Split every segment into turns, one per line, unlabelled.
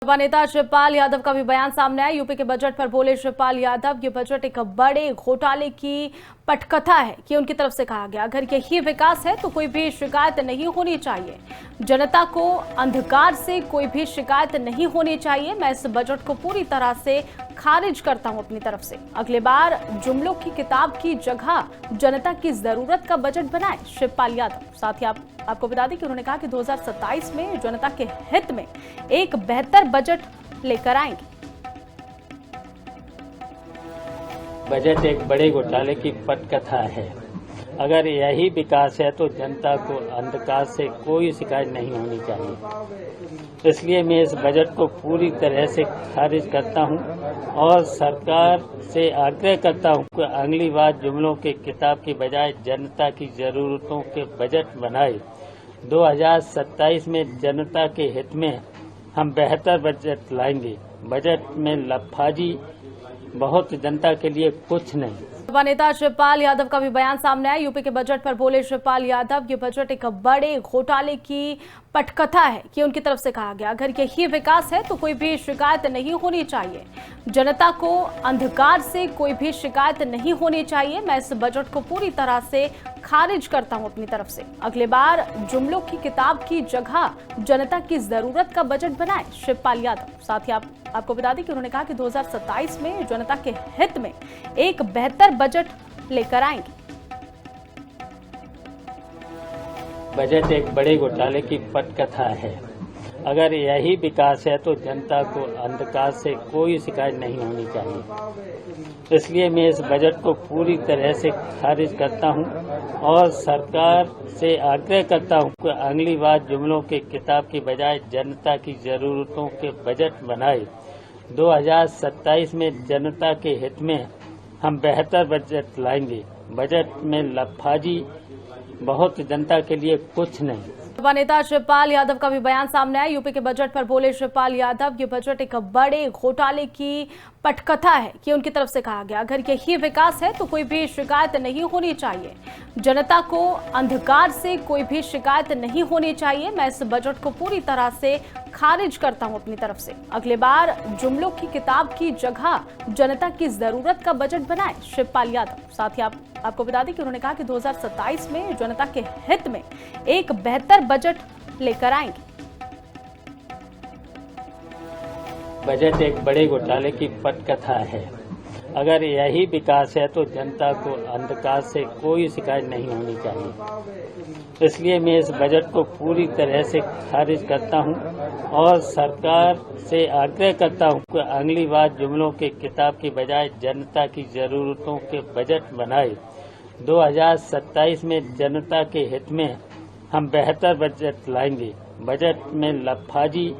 सपा नेता शिवपाल यादव का भी बयान सामने आया। यूपी के बजट पर बोले शिवपाल यादव, ये बजट एक बड़े घोटाले की पटकथा है कि उनकी तरफ से कहा गया। अगर यही विकास है तो कोई भी शिकायत नहीं होनी चाहिए। जनता को अंधकार से कोई भी शिकायत नहीं होनी चाहिए। मैं इस बजट को पूरी तरह से खारिज करता हूं अपनी तरफ से। अगले बार जुमलों की किताब की जगह जनता की जरूरत का बजट बनाए शिवपाल यादव। साथ ही आपको बता दें कि उन्होंने कहा कि 2027 में जनता के हित में एक बेहतर बजट लेकर आएंगे।
बजट एक बड़े घोटाले की पटकथा है। अगर यही विकास है तो जनता को अंधकार से कोई शिकायत नहीं होनी चाहिए। इसलिए मैं इस बजट को पूरी तरह से खारिज करता हूं और सरकार से आग्रह करता हूं कि अगली बार जुमलों के किताब की बजाय जनता की जरूरतों के बजट बनाए। 2027 में जनता के हित में हम बेहतर बजट लाएंगे। बजट में लफाजी बहुत, जनता के लिए कुछ नहीं।
सपा नेता शिवपाल यादव का भी बयान सामने आया। यूपी के बजट पर बोले शिवपाल यादव, ये बजट एक बड़े घोटाले की पटकथा है कि उनकी तरफ से कहा गया। अगर यही विकास है तो कोई भी शिकायत नहीं होनी चाहिए। जनता को अंधकार से कोई भी शिकायत नहीं होनी चाहिए। मैं इस बजट को पूरी तरह से खारिज करता हूं अपनी तरफ से। अगले बार जुमलों की किताब की जगह जनता की जरूरत का बजट बनाए शिवपाल यादव। साथ ही आपको बता दें कि उन्होंने कहा कि 2027 में जनता के हित में एक बेहतर बजट लेकर आएंगे।
बजट एक बड़े घोटाले की पटकथा है। अगर यही विकास है तो जनता को अंधकार से कोई शिकायत नहीं होनी चाहिए। इसलिए मैं इस बजट को पूरी तरह से खारिज करता हूं और सरकार से आग्रह करता हूं कि अगली बार जुमलों के किताब की बजाय जनता की जरूरतों के बजट बनाए। 2027 में जनता के हित में हम बेहतर बजट लाएंगे। बजट में लफाजी बहुत, जनता के लिए कुछ नहीं।
सपा नेता शिवपाल यादव का भी बयान सामने आया। यूपी के बजट पर बोले शिवपाल यादव, ये बजट एक बड़े घोटाले की पटकथा है कि उनकी तरफ से कहा गया। अगर यही विकास है तो कोई भी शिकायत नहीं होनी चाहिए। जनता को अंधकार से कोई भी शिकायत नहीं होनी चाहिए। मैं इस बजट को पूरी तरह से खारिज करता हूं अपनी तरफ से। अगले बार जुमलों की किताब की जगह जनता की जरूरत का बजट बनाए शिवपाल यादव। साथ ही आपको बता दें कि उन्होंने कहा कि 2027 में जनता के हित में एक बेहतर बजट लेकर आएंगे।
बजट एक बड़े घोटाले की पटकथा है। अगर यही विकास है तो जनता को अंधकार से कोई शिकायत नहीं होनी चाहिए। इसलिए मैं इस बजट को पूरी तरह से खारिज करता हूं और सरकार से आग्रह करता हूं कि अगली बार जुमलों के किताब की बजाय जनता की जरूरतों के बजट बनाए। 2027 में जनता के हित में हम बेहतर बजट लाएंगे। बजट में लफाजी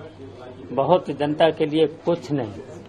बहुत, जनता के लिए कुछ नहीं।